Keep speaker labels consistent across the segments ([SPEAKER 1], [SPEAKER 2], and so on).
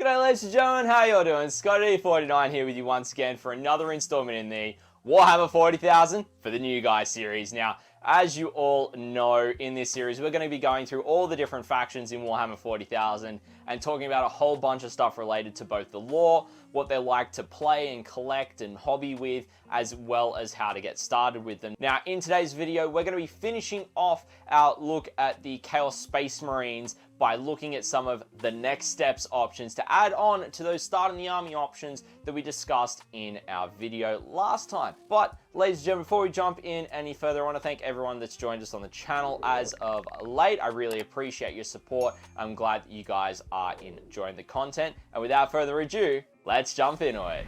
[SPEAKER 1] G'day ladies and gentlemen, how y'all doing? Scotty49 here with you once again for another installment in the Warhammer 40,000 for the New Guy series. Now, as you all know, in this series, we're going to be going through all the different factions in Warhammer 40,000 and talking about a whole bunch of stuff related to both the lore, what they like to play and collect and hobby with, as well as how to get started with them. Now, in today's video, we're going to be finishing off our look at the Chaos Space Marines by looking at some of the next steps options to add on to those starting the army options that we discussed in our video last time. But ladies and gentlemen, before we jump in any further, I want to thank everyone that's joined us on the channel as of late. I really appreciate your support. I'm glad that you guys are enjoying the content. And without further ado, let's jump into it.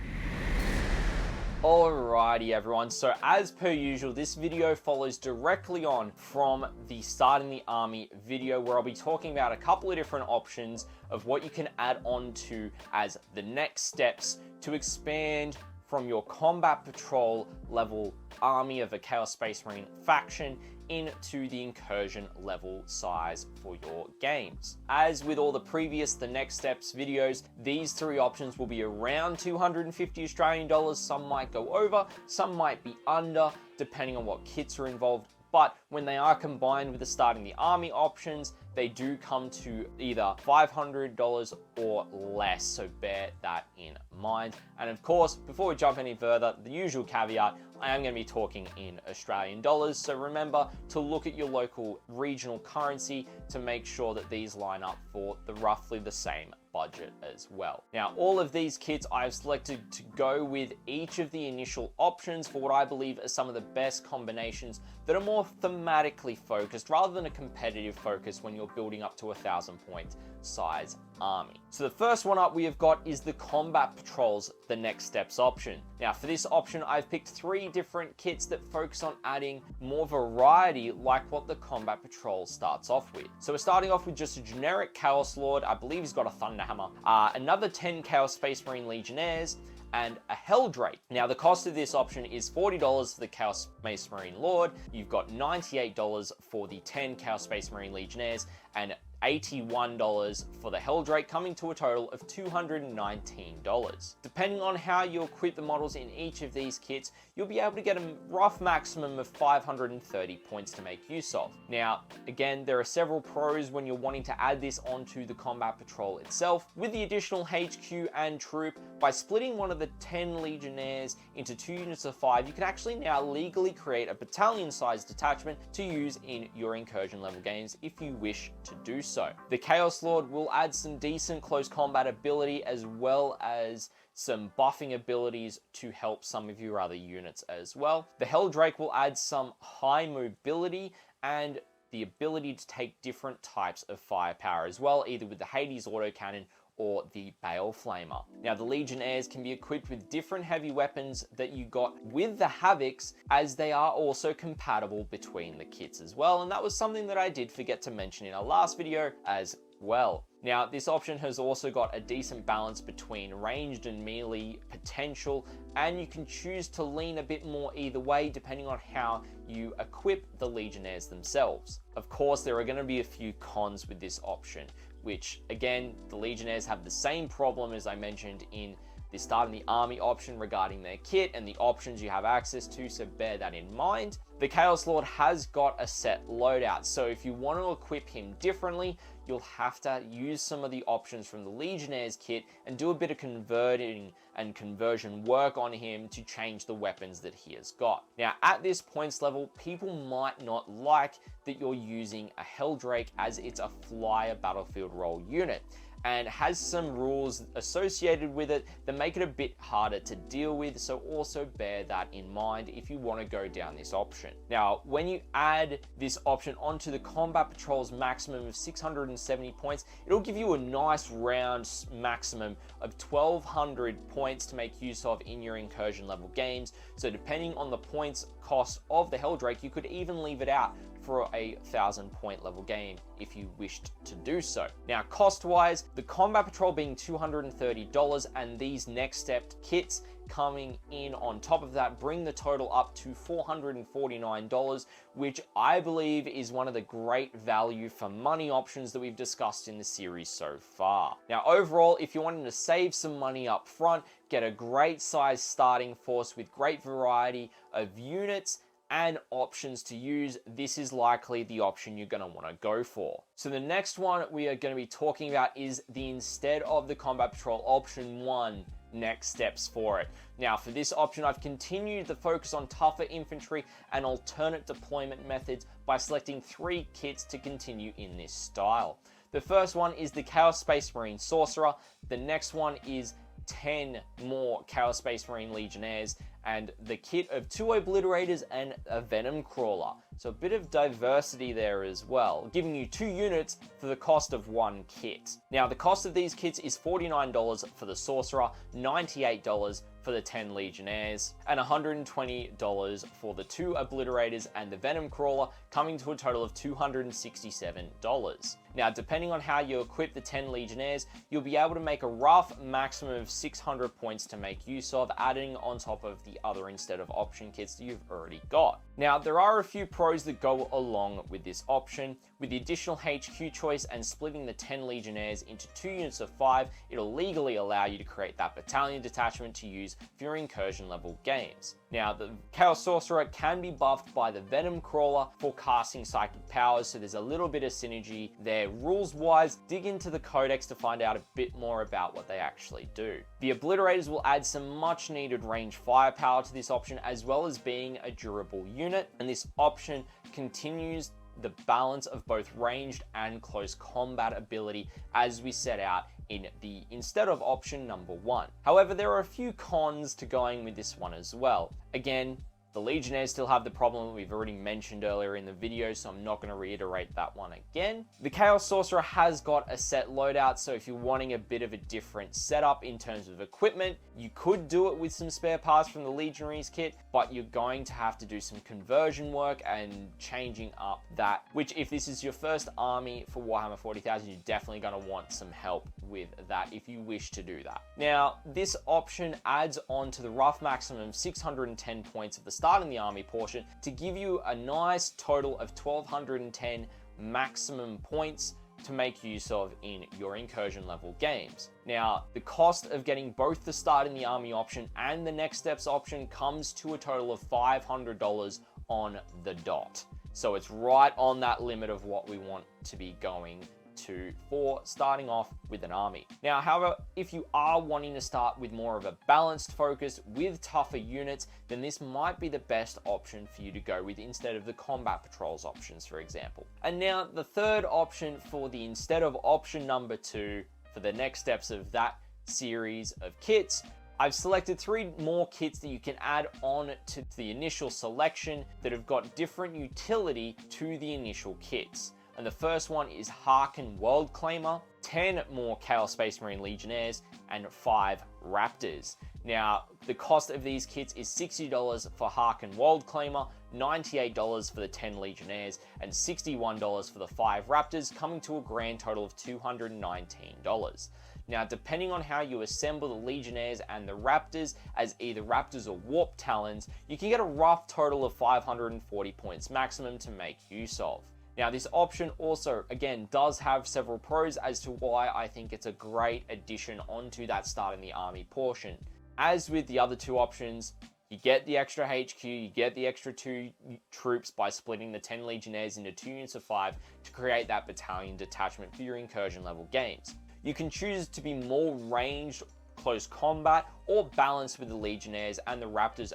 [SPEAKER 1] Alrighty everyone, so as per usual, this video follows directly on from the starting the army video, where I'll be talking about a couple of different options of what you can add on to as the next steps to expand from your combat patrol level army of a Chaos Space Marine faction into the incursion level size for your games. As with all the previous The Next Steps videos, these three options will be around 250 Australian dollars. Some might go over, some might be under, depending on what kits are involved. But when they are combined with the starting the army options, they do come to either $500 or less, so bear that in mind. And of course, before we jump any further, the usual caveat, I am going to be talking in Australian dollars, so remember to look at your local regional currency to make sure that these line up for roughly the same budget as well. Now, all of these kits I've selected to go with each of the initial options for what I believe are some of the best combinations that are more thematically focused rather than a competitive focus when you're building up to 1,000 point size army. So the first one up we have got is the Combat Patrols, the Next Steps option. Now for this option, I've picked three different kits that focus on adding more variety like what the Combat Patrol starts off with. So we're starting off with just a generic Chaos Lord. I believe he's got a Thunderhammer, another 10 Chaos Space Marine Legionnaires, and a Helldrake. Now the cost of this option is $40 for the Chaos Space Marine Lord. You've got $98 for the 10 Chaos Space Marine Legionnaires and $81 for the Helldrake, coming to a total of $219. Depending on how you equip the models in each of these kits, you'll be able to get a rough maximum of 530 points to make use of. Now, again, there are several pros when you're wanting to add this onto the Combat Patrol itself. With the additional HQ and troop, by splitting one of the 10 Legionnaires into 2 units of 5, you can actually now legally create a battalion-sized detachment to use in your incursion level games if you wish to do so. The Chaos Lord will add some decent close combat ability as well as some buffing abilities to help some of your other units as well. The Helldrake will add some high mobility and the ability to take different types of firepower as well, either with the Hades autocannon or the Bale Flamer. Now the Legionnaires can be equipped with different heavy weapons that you got with the Havocs, as they are also compatible between the kits as well, and that was something that I did forget to mention in our last video as well. Now this option has also got a decent balance between ranged and melee potential, and you can choose to lean a bit more either way depending on how you equip the Legionnaires themselves. Of course, there are going to be a few cons with this option, which again, the Legionnaires have the same problem as I mentioned in the starting the army option regarding their kit and the options you have access to, so bear that in mind. The Chaos Lord has got a set loadout, so if you want to equip him differently, you'll have to use some of the options from the Legionnaires kit and do a bit of converting and conversion work on him to change the weapons that he has got. Now at this points level, people might not like that you're using a Helldrake, as it's a flyer battlefield role unit and has some rules associated with it that make it a bit harder to deal with, so also bear that in mind if you want to go down this option. Now, when you add this option onto the Combat Patrol's maximum of 670 points, it'll give you a nice round maximum of 1,200 points to make use of in your incursion level games. So depending on the points cost of the Helldrake, you could even leave it out for a 1,000 point level game if you wished to do so. Now, cost wise, the Combat Patrol being $230 and these next step kits coming in on top of that bring the total up to $449, which I believe is one of the great value for money options that we've discussed in the series so far. Now, overall, if you're wanting to save some money up front, get a great size starting force with great variety of units and options to use, this is likely the option you're going to want to go for. So the next one we are going to be talking about is the instead of the combat patrol option 1 next steps for it. Now, for this option, I've continued the focus on tougher infantry and alternate deployment methods by selecting 3 kits to continue in this style. The first one is the Chaos Space Marine Sorcerer. The next one is 10 more Chaos Space Marine Legionnaires, and the kit of 2 Obliterators and a Venom Crawler. So a bit of diversity there as well, giving you 2 units for the cost of 1 kit. Now, the cost of these kits is $49 for the Sorcerer, $98 for the 10 Legionnaires, and $120 for the 2 Obliterators and the Venom Crawler, coming to a total of $267. Now, depending on how you equip the 10 Legionnaires, you'll be able to make a rough maximum of 600 points to make use of, adding on top of the other instead of option kits that you've already got. Now, there are a few pros that go along with this option. With the additional HQ choice and splitting the 10 Legionnaires into 2 units of 5, it'll legally allow you to create that battalion detachment to use for your incursion level games. Now, the Chaos Sorcerer can be buffed by the Venom Crawler for casting psychic powers, so there's a little bit of synergy there. Rules-wise, dig into the codex to find out a bit more about what they actually do. The Obliterators will add some much-needed range firepower to this option, as well as being a durable unit, and this option continues the balance of both ranged and close combat ability as we set out in the instead of option number 1. However, there are a few cons to going with this one as well. Again, the Legionnaires still have the problem we've already mentioned earlier in the video, so I'm not going to reiterate that one again. The Chaos Sorcerer has got a set loadout, so if you're wanting a bit of a different setup in terms of equipment, you could do it with some spare parts from the Legionaries kit, but you're going to have to do some conversion work and changing up that, which if this is your first army for Warhammer 40,000, you're definitely going to want some help with that if you wish to do that. Now, this option adds on to the rough maximum of 610 points of the start in the army portion to give you a nice total of 1210 maximum points to make use of in your incursion level games. Now, the cost of getting both the start in the army option and the next steps option comes to a total of $500 on the dot. So it's right on that limit of what we want to be going to for starting off with an army. Now, however, if you are wanting to start with more of a balanced focus with tougher units, then this might be the best option for you to go with instead of the combat patrols options, for example. And now the third option for the instead of option number 2 for the next steps of that series of kits, I've selected 3 more kits that you can add on to the initial selection that have got different utility to the initial kits. And the first one is Harken World Claimer, 10 more Chaos Space Marine Legionnaires, and 5 Raptors. Now, the cost of these kits is $60 for Harken World Claimer, $98 for the 10 Legionnaires, and $61 for the 5 Raptors, coming to a grand total of $219. Now, depending on how you assemble the Legionnaires and the Raptors as either Raptors or Warp Talons, you can get a rough total of 540 points maximum to make use of. Now, this option also, again, does have several pros as to why I think it's a great addition onto that start in the army portion. As with the other 2 options, you get the extra HQ, you get the extra 2 troops by splitting the 10 Legionnaires into 2 units of 5 to create that battalion detachment for your incursion level games. You can choose to be more ranged, close combat, or balanced with the Legionnaires and the Raptors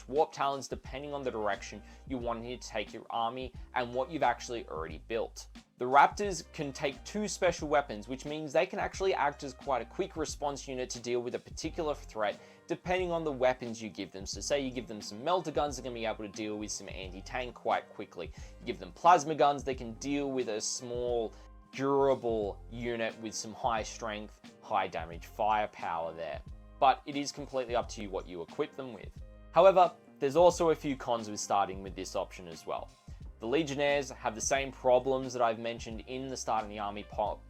[SPEAKER 1] / Warp Talons, depending on the direction you want to take your army and what you've actually already built. The Raptors can take 2 special weapons, which means they can actually act as quite a quick response unit to deal with a particular threat, depending on the weapons you give them. So say you give them some melter guns, they're going to be able to deal with some anti-tank quite quickly. You give them plasma guns, they can deal with a small, durable unit with some high strength, high damage firepower there. But it is completely up to you what you equip them with. However, there's also a few cons with starting with this option as well. The Legionnaires have the same problems that I've mentioned in the start in the army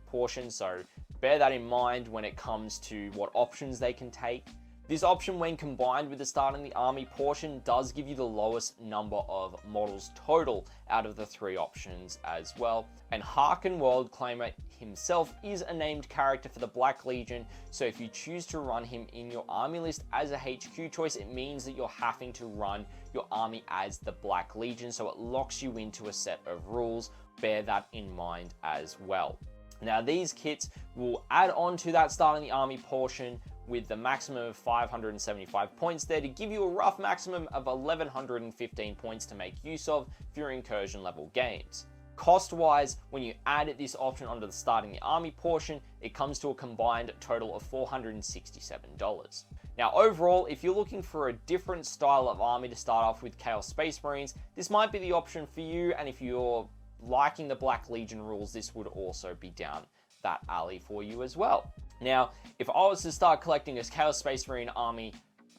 [SPEAKER 1] portion, so bear that in mind when it comes to what options they can take. This option, when combined with the starting the army portion, does give you the lowest number of models total out of the 3 options as well. And Harken World Claimer himself is a named character for the Black Legion, so if you choose to run him in your army list as a HQ choice, it means that you're having to run your army as the Black Legion, so it locks you into a set of rules. Bear that in mind as well. Now, these kits will add on to that starting the army portion with the maximum of 575 points there to give you a rough maximum of 1115 points to make use of for your incursion level games. Cost-wise, when you add this option onto the starting the army portion, it comes to a combined total of $467. Now, overall, if you're looking for a different style of army to start off with Chaos Space Marines, this might be the option for you, and if you're liking the Black Legion rules, this would also be down that alley for you as well. Now, if I was to start collecting a Chaos Space Marine army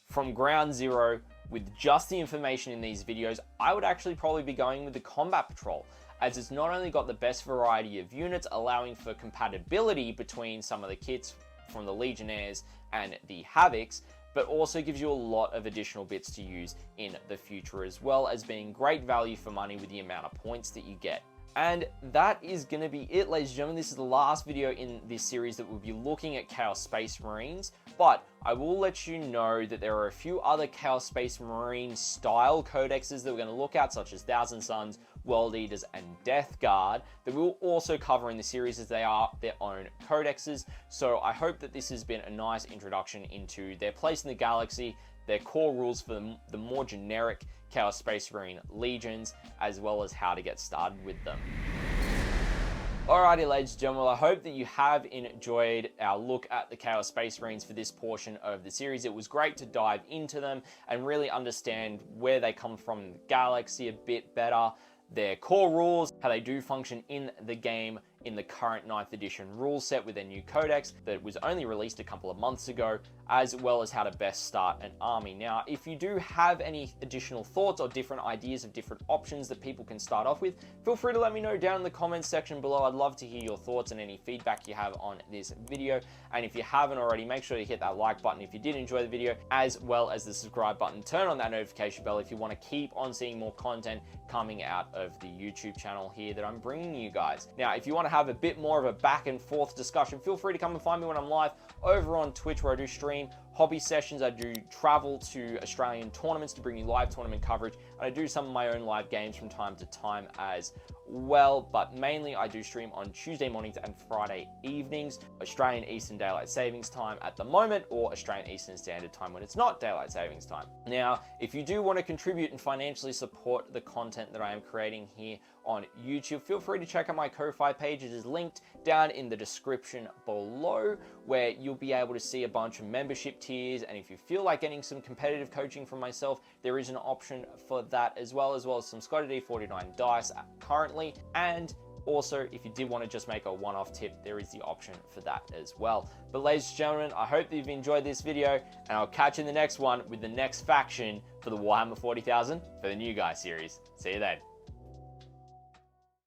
[SPEAKER 1] from ground zero with just the information in these videos, I would actually probably be going with the Combat Patrol, as it's not only got the best variety of units, allowing for compatibility between some of the kits from the Legionnaires and the Havocs, but also gives you a lot of additional bits to use in the future, as well as being great value for money with the amount of points that you get. And that is going to be it, ladies and gentlemen. This is the last video in this series that we'll be looking at Chaos Space Marines, but I will let you know that there are a few other Chaos Space Marine style codexes that we're going to look at, such as Thousand Suns, World Eaters, and Death Guard, that we'll also cover in the series, as they are their own codexes. So I hope that this has been a nice introduction into their place in the galaxy, their core rules for the more generic Chaos Space Marine legions, as well as how to get started with them. Alrighty, ladies and gentlemen, I hope that you have enjoyed our look at the Chaos Space Marines for this portion of the series. It was great to dive into them and really understand where they come from in the galaxy a bit better, their core rules, how they do function in the game in the current 9th edition rule set with their new codex that was only released a couple of months ago, as well as how to best start an army. Now, if you do have any additional thoughts or different ideas of different options that people can start off with, feel free to let me know down in the comments section below. I'd love to hear your thoughts and any feedback you have on this video. And if you haven't already, make sure you hit that like button if you did enjoy the video, as well as the subscribe button. Turn on that notification bell if you want to keep on seeing more content coming out of the YouTube channel here that I'm bringing you guys. Now, if you want to have a bit more of a back and forth discussion, feel free to come and find me when I'm live over on Twitch, where I do stream hobby sessions. I do travel to Australian tournaments to bring you live tournament coverage, and I do some of my own live games from time to time as well, but mainly I do stream on Tuesday mornings and Friday evenings, Australian Eastern Daylight Savings Time at the moment, or Australian Eastern Standard Time when it's not Daylight Savings Time. Now, if you do want to contribute and financially support the content that I am creating here on YouTube, feel free to check out my Ko-Fi page. It is linked down in the description below, where you'll be able to see a bunch of membership tiers, and if you feel like getting some competitive coaching from myself, there is an option for that as well as some Scotty D49 dice currently. And also, if you did want to just make a one-off tip, there is the option for that as well. But ladies and gentlemen, I hope that you've enjoyed this video, and I'll catch you in the next one with the next faction for the Warhammer 40,000 for the New Guy series. See you then.